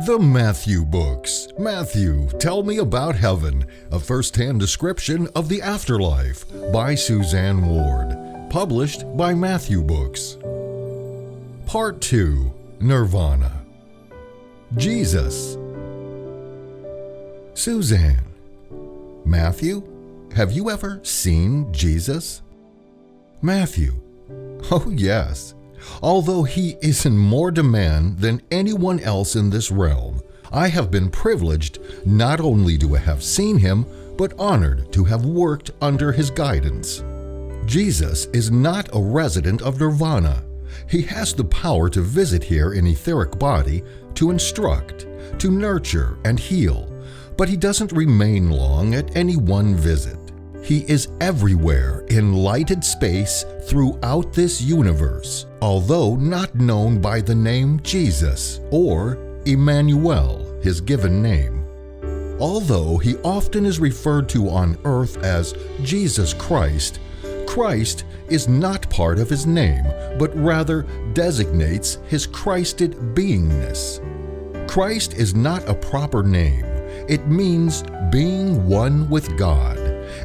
The Matthew Books. Matthew, Tell Me About Heaven, a first-hand description of the afterlife by Suzanne Ward. Published by Matthew Books. Part 2. Nirvana. Jesus. Suzanne. Matthew, have you ever seen Jesus? Matthew. Oh, yes. Although he is in more demand than anyone else in this realm, I have been privileged not only to have seen him, but honored to have worked under his guidance. Jesus is not a resident of Nirvana. He has the power to visit here in etheric body, to instruct, to nurture and heal, but he doesn't remain long at any one visit. He is everywhere in lighted space throughout this universe, although not known by the name Jesus or Emmanuel, his given name. Although he often is referred to on earth as Jesus Christ, Christ is not part of his name, but rather designates his Christed beingness. Christ is not a proper name. It means being one with God.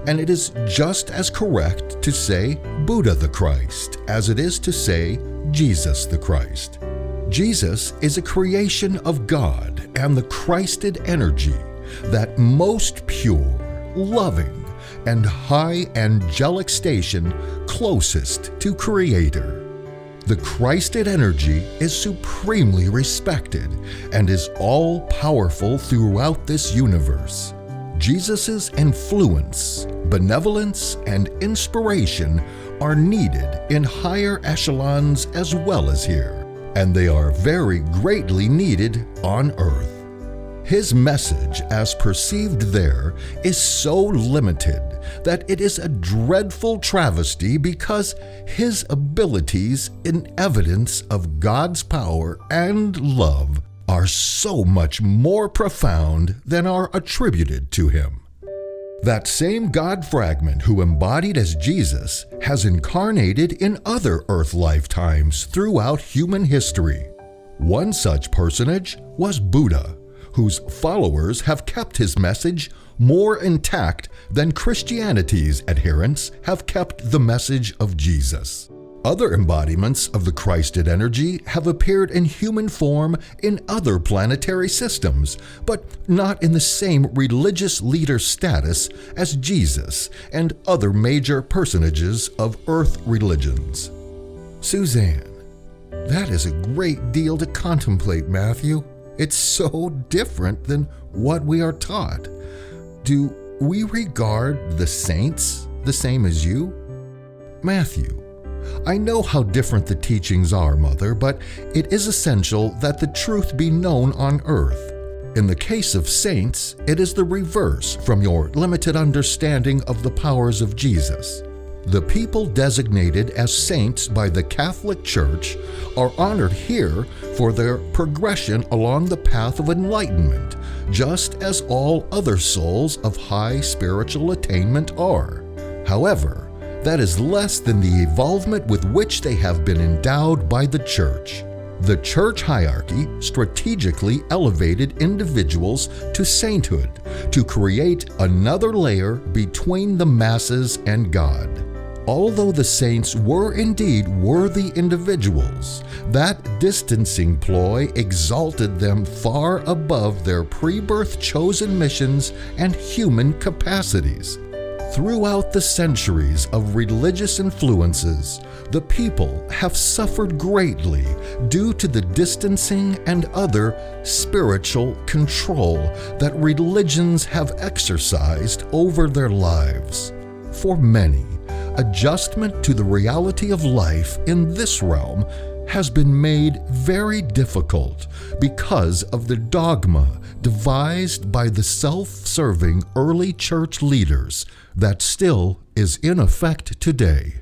And it is just as correct to say Buddha the Christ as it is to say Jesus the Christ. Jesus is a creation of God and the Christed energy, that most pure, loving, and high angelic station closest to Creator. The Christed energy is supremely respected and is all-powerful throughout this universe. Jesus' influence, benevolence, and inspiration are needed in higher echelons as well as here, and they are very greatly needed on earth. His message as perceived there is so limited that it is a dreadful travesty because his abilities in evidence of God's power and love are so much more profound than are attributed to him. That same God fragment who embodied as Jesus has incarnated in other earth lifetimes throughout human history. One such personage was Buddha, whose followers have kept his message more intact than Christianity's adherents have kept the message of Jesus. Other embodiments of the Christed energy have appeared in human form in other planetary systems, but not in the same religious leader status as Jesus and other major personages of earth religions. Suzanne, that is a great deal to contemplate, Matthew. It's so different than what we are taught. Do we regard the saints the same as you? Matthew, I know how different the teachings are, Mother, but it is essential that the truth be known on earth. In the case of saints, it is the reverse from your limited understanding of the powers of Jesus. The people designated as saints by the Catholic Church are honored here for their progression along the path of enlightenment, just as all other souls of high spiritual attainment are. However, that is less than the evolvement with which they have been endowed by the Church. The Church hierarchy strategically elevated individuals to sainthood to create another layer between the masses and God. Although the saints were indeed worthy individuals, that distancing ploy exalted them far above their pre-birth chosen missions and human capacities. Throughout the centuries of religious influences, the people have suffered greatly due to the distancing and other spiritual control that religions have exercised over their lives. For many, adjustment to the reality of life in this realm has been made very difficult because of the dogma devised by the self-serving early church leaders that still is in effect today.